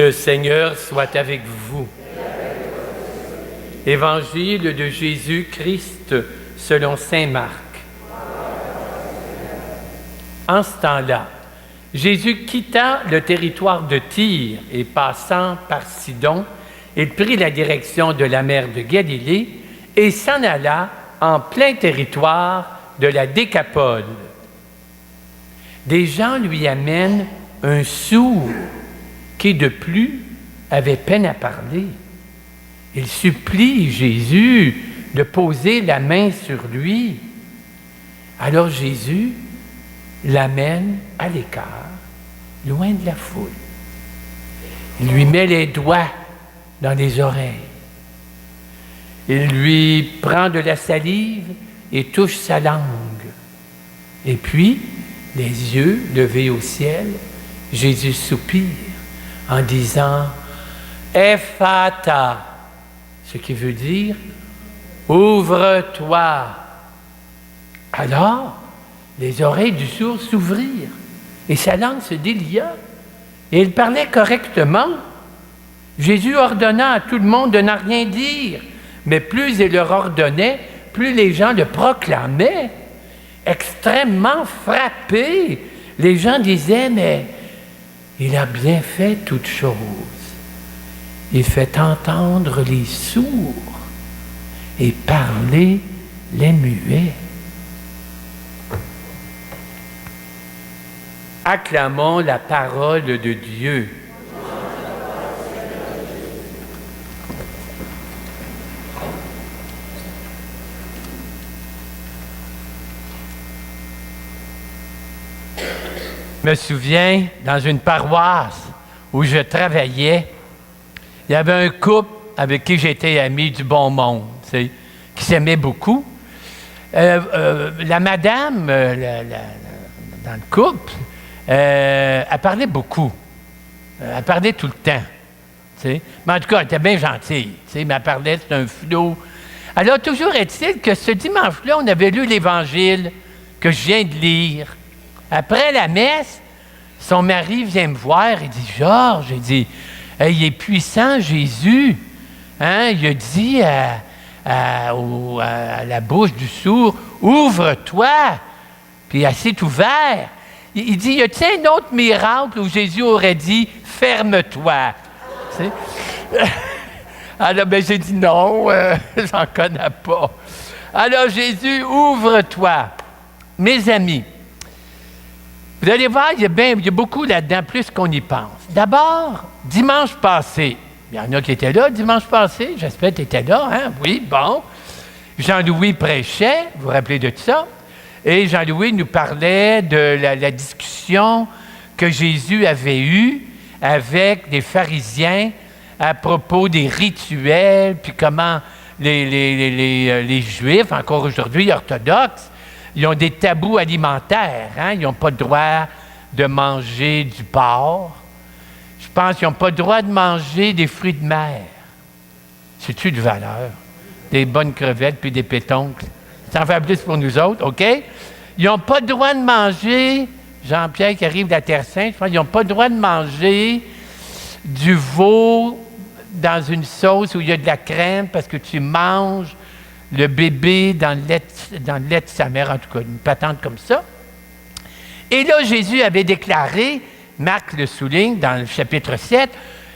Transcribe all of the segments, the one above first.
Le Seigneur soit avec vous. Évangile de Jésus-Christ selon saint Marc. En ce temps-là, Jésus quitta le territoire de Tyr et passant par Sidon, il prit la direction de la mer de Galilée et s'en alla en plein territoire de la Décapole. Des gens lui amènent un sourd qui de plus avait peine à parler. Il supplie Jésus de poser la main sur lui. Alors Jésus l'amène à l'écart, loin de la foule. Il lui met les doigts dans les oreilles. Il lui prend de la salive et touche sa langue. Et puis, les yeux levés au ciel, Jésus soupire en disant « Ephata », ce qui veut dire « Ouvre-toi ». Alors, les oreilles du sourd s'ouvrirent et sa langue se délia et il parlait correctement. Jésus ordonna à tout le monde de n'en rien dire, mais plus il leur ordonnait, plus les gens le proclamaient. Extrêmement frappés, les gens disaient « Mais il a bien fait toutes choses. Il fait entendre les sourds et parler les muets. » Acclamons la parole de Dieu. Je me souviens, dans une paroisse où je travaillais, il y avait un couple avec qui j'étais ami du bon monde, qui s'aimait beaucoup. La madame, dans le couple, elle parlait beaucoup. Elle parlait tout le temps. Mais en tout cas, elle était bien gentille. Mais elle parlait, c'était un flot. Alors, toujours est-il que ce dimanche-là, on avait lu l'Évangile que je viens de lire. Après la messe, son mari vient me voir et dit « Georges, il dit, il est puissant, Jésus. Hein? Il a dit à la bouche du sourd, « Ouvre-toi. » Puis elle s'est ouverte. Il dit, y a-t-il un autre miracle où Jésus aurait dit « Ferme-toi » Alors, j'ai dit non, j'en connais pas. Alors, Jésus, ouvre-toi. Mes amis, vous allez voir, il y a beaucoup là-dedans, plus qu'on y pense. D'abord, dimanche passé, il y en a qui étaient là dimanche passé, j'espère que tu étais là, hein? Oui, bon. Jean-Louis prêchait, vous vous rappelez de ça? Et Jean-Louis nous parlait de la discussion que Jésus avait eue avec les pharisiens à propos des rituels, puis comment les Juifs, encore aujourd'hui orthodoxes, ils ont des tabous alimentaires. Hein? Ils n'ont pas le droit de manger du porc. Je pense qu'ils n'ont pas le droit de manger des fruits de mer. C'est-tu de valeur? Des bonnes crevettes puis des pétoncles. Ça en fait plus pour nous autres, OK? Ils n'ont pas le droit de manger, Jean-Pierre qui arrive de la Terre Sainte, je pense, ils n'ont pas le droit de manger du veau dans une sauce où il y a de la crème parce que tu manges le bébé dans le lait de sa mère, en tout cas, une patente comme ça. Et là, Jésus avait déclaré, Marc le souligne dans le chapitre 7,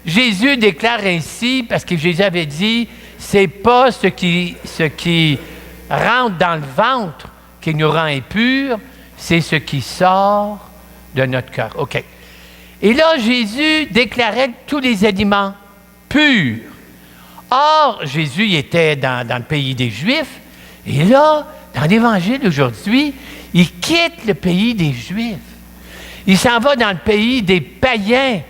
Jésus déclare ainsi, parce que Jésus avait dit, c'est pas ce qui rentre dans le ventre qui nous rend impurs, c'est ce qui sort de notre cœur. OK. Et là, Jésus déclarait tous les aliments purs. Or, Jésus il était dans le pays des Juifs, et là, dans l'Évangile aujourd'hui, il quitte le pays des Juifs. Il s'en va dans le pays des païens,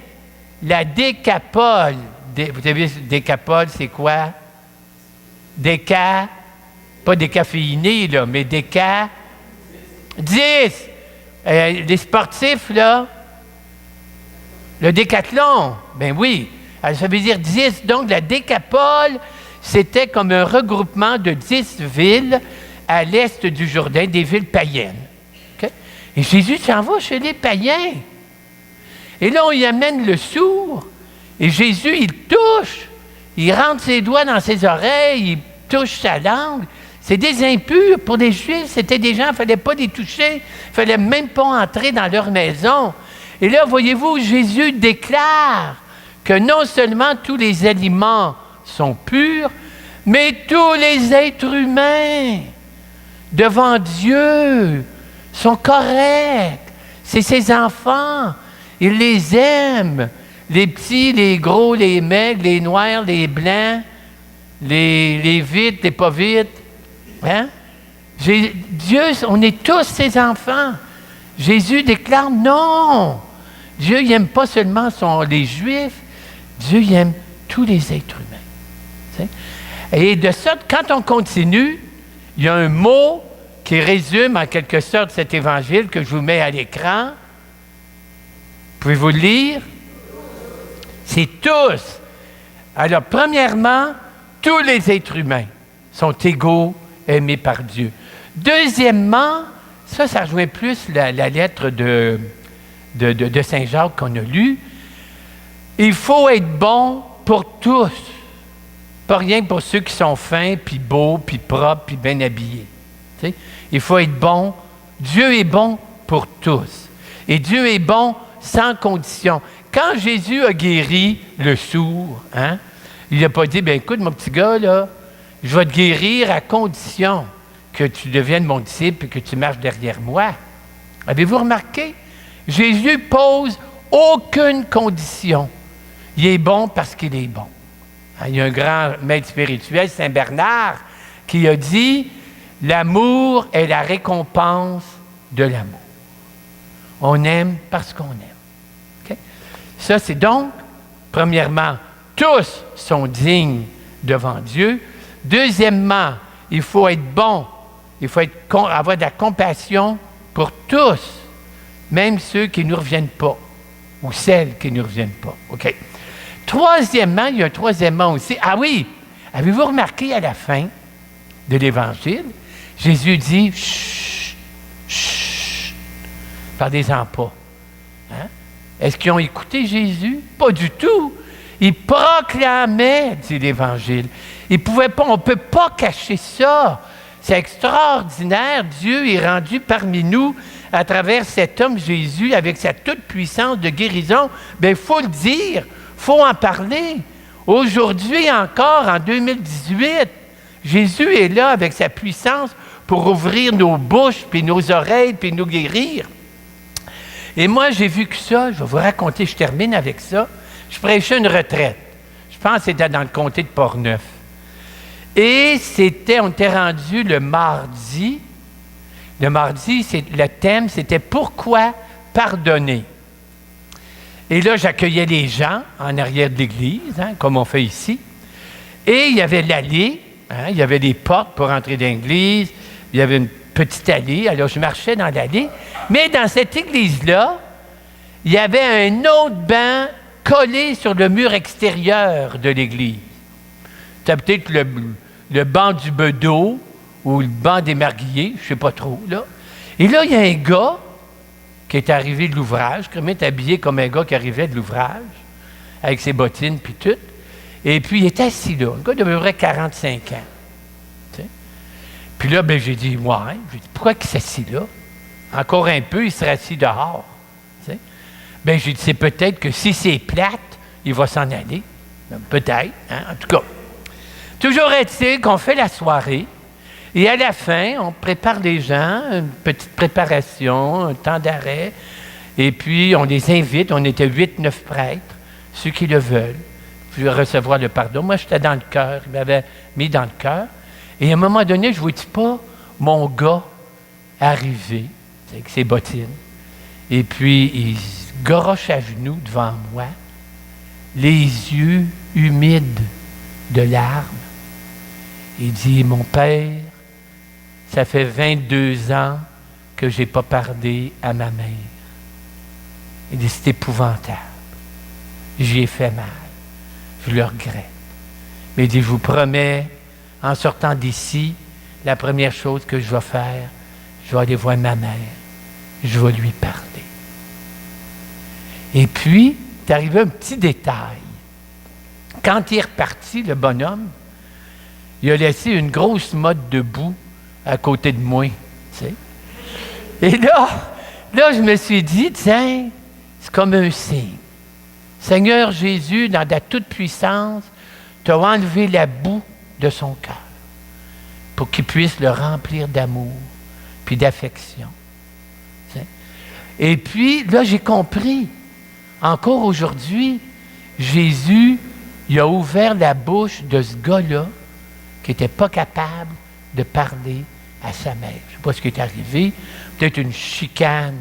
la Décapole. Vous savez, Décapole, c'est quoi? Pas décaféiné, là, mais 10. Les sportifs, là, le décathlon, ben oui. Alors, ça veut dire 10. Donc, la Décapole, c'était comme un regroupement de 10 villes à l'est du Jourdain, des villes païennes. Okay? Et Jésus s'en va chez les païens. Et là, on y amène le sourd. Et Jésus, il touche. Il rentre ses doigts dans ses oreilles, il touche sa langue. C'est des impurs. Pour les Juifs, c'était des gens, il ne fallait pas les toucher. Il ne fallait même pas entrer dans leur maison. Et là, voyez-vous, Jésus déclare que non seulement tous les aliments sont purs, mais tous les êtres humains devant Dieu sont corrects. C'est ses enfants. Il les aime. Les petits, les gros, les maigres, les noirs, les blancs, les vites, les pas vites. Hein? Dieu, on est tous ses enfants. Jésus déclare non. Dieu n'aime pas seulement les Juifs, Dieu aime tous les êtres humains. Et de sorte, quand on continue, il y a un mot qui résume en quelque sorte cet évangile que je vous mets à l'écran. Pouvez-vous le lire? C'est tous. Alors, premièrement, tous les êtres humains sont égaux, aimés par Dieu. Deuxièmement, ça rejoint plus la lettre de Saint Jacques qu'on a lue. Il faut être bon pour tous. Pas rien pour ceux qui sont fins, puis beaux, puis propres, puis bien habillés. T'sais? Il faut être bon. Dieu est bon pour tous. Et Dieu est bon sans condition. Quand Jésus a guéri le sourd, hein, il n'a pas dit, bien écoute, mon petit gars, là, je vais te guérir à condition que tu deviennes mon disciple et que tu marches derrière moi. Avez-vous remarqué? Jésus pose aucune condition. Il est bon parce qu'il est bon. Il y a un grand maître spirituel, Saint Bernard, qui a dit « L'amour est la récompense de l'amour. » On aime parce qu'on aime. Okay? Ça, c'est donc, premièrement, tous sont dignes devant Dieu. Deuxièmement, il faut être bon, il faut avoir de la compassion pour tous, même ceux qui ne nous reviennent pas, ou celles qui ne nous reviennent pas. OK. Troisièmement, il y a un troisièmement aussi. Ah oui, avez-vous remarqué à la fin de l'Évangile, Jésus dit « Chut, chut, parlez-en pas. Hein? » Est-ce qu'ils ont écouté Jésus? Pas du tout. Il proclamait, dit l'Évangile. Il pouvait pas, on ne peut pas cacher ça. C'est extraordinaire. Dieu est rendu parmi nous à travers cet homme Jésus avec sa toute-puissance de guérison. Bien, il faut le dire, il faut en parler. Aujourd'hui encore, en 2018, Jésus est là avec sa puissance pour ouvrir nos bouches, puis nos oreilles, puis nous guérir. Et moi, j'ai vu que ça, je vais vous raconter, je termine avec ça. Je prêchais une retraite. Je pense que c'était dans le comté de Portneuf. Et on était rendu le mardi. Le mardi, le thème, c'était « Pourquoi pardonner ?» Et là, j'accueillais les gens en arrière de l'église, hein, comme on fait ici. Et il y avait l'allée, hein, il y avait des portes pour entrer dans l'église, il y avait une petite allée. Alors, je marchais dans l'allée. Mais dans cette église-là, il y avait un autre banc collé sur le mur extérieur de l'église. C'était peut-être le banc du bedeau ou le banc des marguilliers, je ne sais pas trop, là. Et là, il y a un gars qui est arrivé de l'ouvrage, qui est habillé comme un gars qui arrivait de l'ouvrage, avec ses bottines puis tout. Et puis, il était assis là, un gars de à peu près 45 ans. T'sais. Puis là, ben, j'ai dit, ouais, pourquoi il s'assit là? Encore un peu, il serait assis dehors. T'sais. Ben, j'ai dit, c'est peut-être que si c'est plate, il va s'en aller. Ben, peut-être, hein? En tout cas. Toujours est-il qu'on fait la soirée, et à la fin, on prépare les gens, une petite préparation, un temps d'arrêt, et puis on les invite, on était 8-9 prêtres, ceux qui le veulent, puis recevoir le pardon. Moi, j'étais dans le cœur, il m'avait mis dans le cœur, et à un moment donné, je ne vous dis pas, mon gars arrivé, avec ses bottines, et puis il se goroche à genoux devant moi, les yeux humides de larmes. Il dit, mon père, ça fait 22 ans que je n'ai pas parlé à ma mère. Il dit, c'est épouvantable. J'y ai fait mal. Je le regrette. Mais il dit, je vous promets, en sortant d'ici, la première chose que je vais faire, je vais aller voir ma mère. Je vais lui parler. Et puis, il est arrivé un petit détail. Quand il est reparti, le bonhomme, il a laissé une grosse motte de boue à côté de moi. Tu sais. Et là, je me suis dit, tiens, c'est comme un signe. Seigneur Jésus, dans ta toute-puissance, tu as enlevé la boue de son cœur pour qu'il puisse le remplir d'amour puis d'affection. Tu sais. Et puis, là, j'ai compris. Encore aujourd'hui, Jésus, il a ouvert la bouche de ce gars-là qui n'était pas capable de parler à sa mère. Je ne sais pas ce qui est arrivé. Peut-être une chicane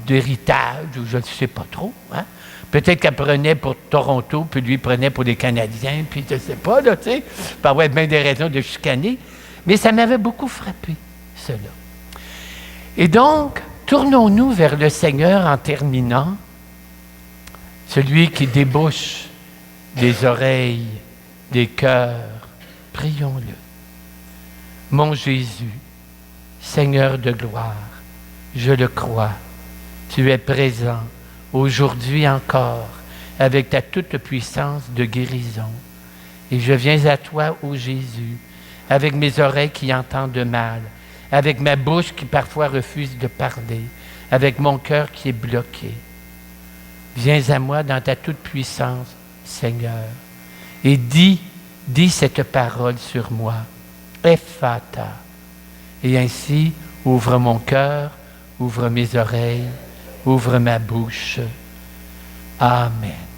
d'héritage, ou je ne sais pas trop. Hein? Peut-être qu'elle prenait pour Toronto, puis lui prenait pour les Canadiens, puis je ne sais pas, là, tu sais. Il peut y avoir bien des raisons de chicaner. Mais ça m'avait beaucoup frappé, cela. Et donc, tournons-nous vers le Seigneur en terminant. Celui qui débouche des oreilles, des cœurs, prions-le. Mon Jésus, Seigneur de gloire, je le crois, tu es présent aujourd'hui encore avec ta toute-puissance de guérison. Et je viens à toi, ô Jésus, avec mes oreilles qui entendent mal, avec ma bouche qui parfois refuse de parler, avec mon cœur qui est bloqué. Viens à moi dans ta toute-puissance, Seigneur, et dis cette parole sur moi. Ephata. Et ainsi, ouvre mon cœur, ouvre mes oreilles, ouvre ma bouche. Amen.